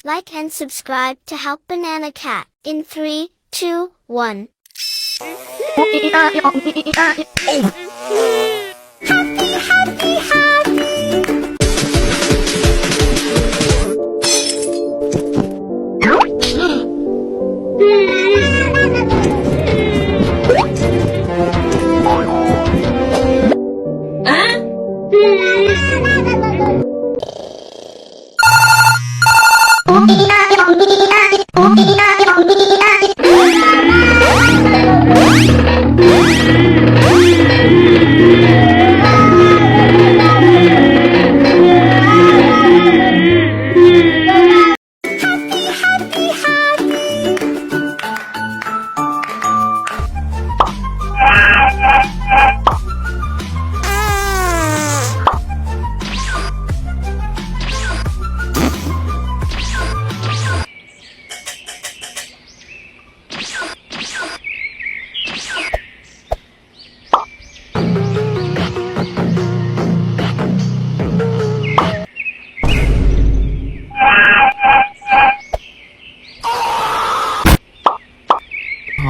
like and subscribe to help Banana Cat in 3, 2, 1.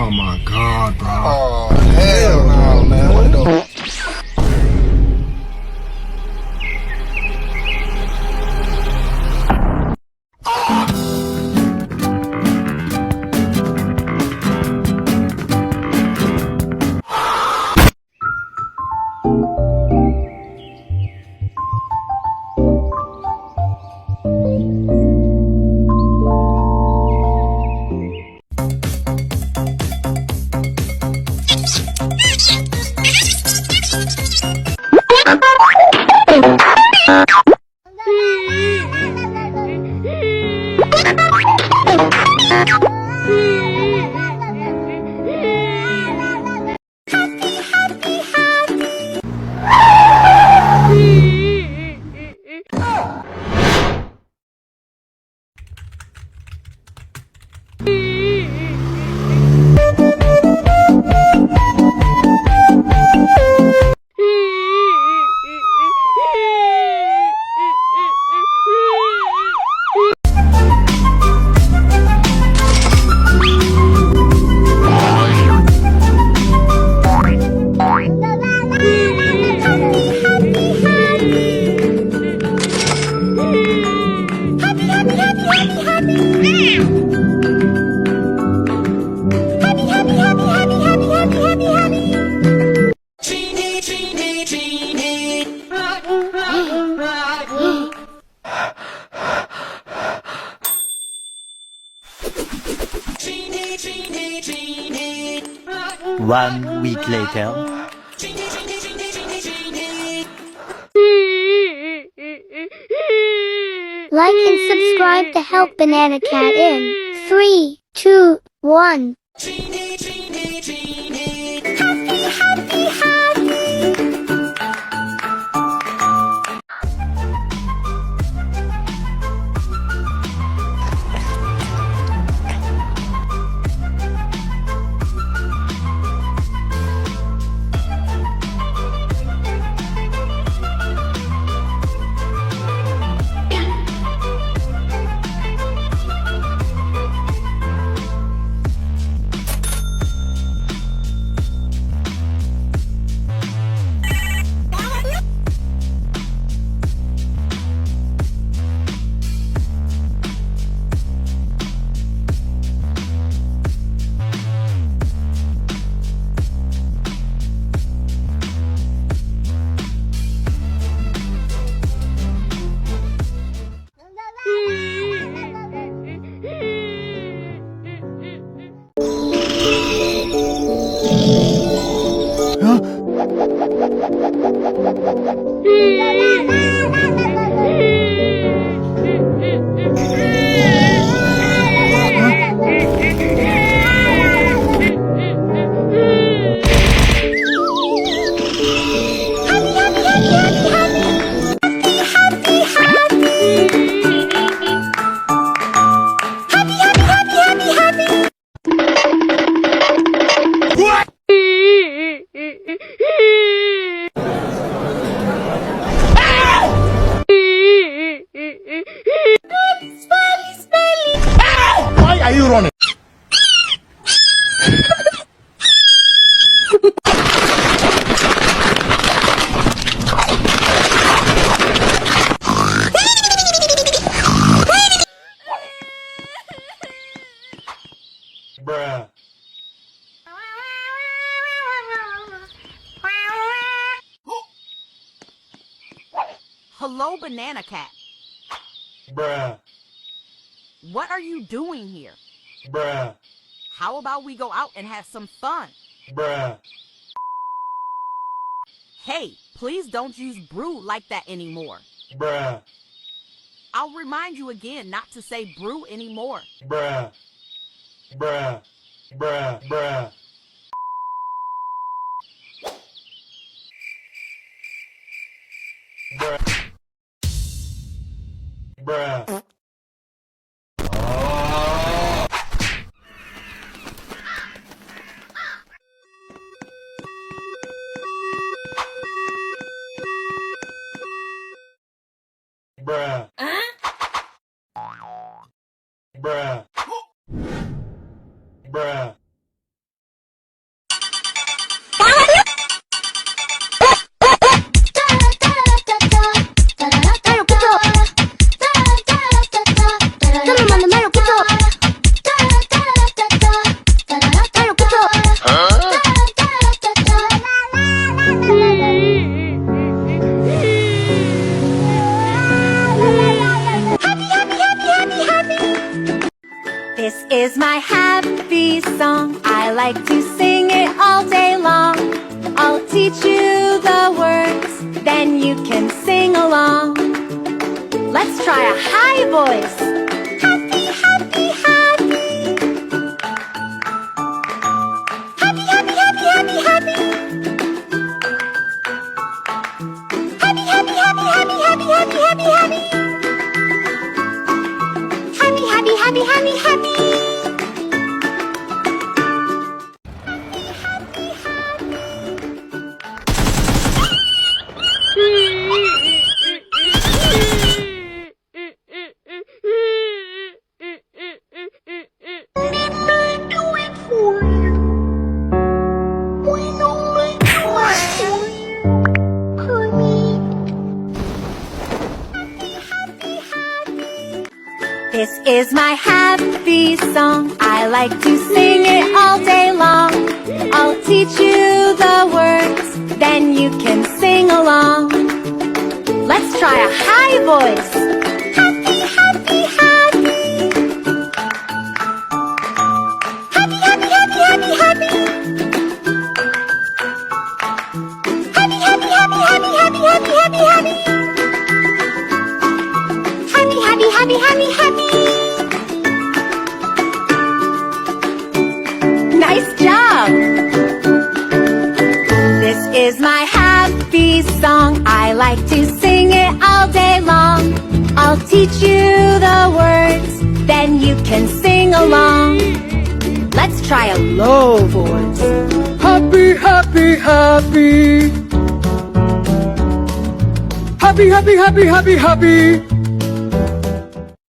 Oh my god, bro. Oh, hell no, man. What the? One week later. Like and subscribe to help Banana Cat in 3, 2, 1. Banana Cat. Bruh. What are you doing here? Bruh. How about we go out and have some fun? Bruh. Hey, please don't use brew like that anymore. Bruh. I'll remind you again not to say brew anymore. Bruh. Bruh. Bruh. Bruh. Bruh. Bruh. Bruh. Bruh. Bruh. This is my happy song. I like to sing it all day long. I'll teach you the words, then you can sing along. Let's try a high voice. Happy, happy, happy. Happy, happy, happy, happy, happy. Happy, happy, happy, happy, happy, happy, happy, happy. Happy, happy, happy, happy, happy. This is my happy song. I like to sing it all day long. I'll teach you the words, then you can sing along. Let's try a high voice. Happy, happy, happy. Happy, happy, happy, happy, happy. Happy, happy, happy, happy, happy, happy, happy, happy. Happy, happy, happy, happy, happy. Nice job! This is my happy song. I like to sing it all day long. I'll teach you the words, then you can sing along. Let's try a low voice. Happy, happy, happy. Happy, happy, happy, happy, happy.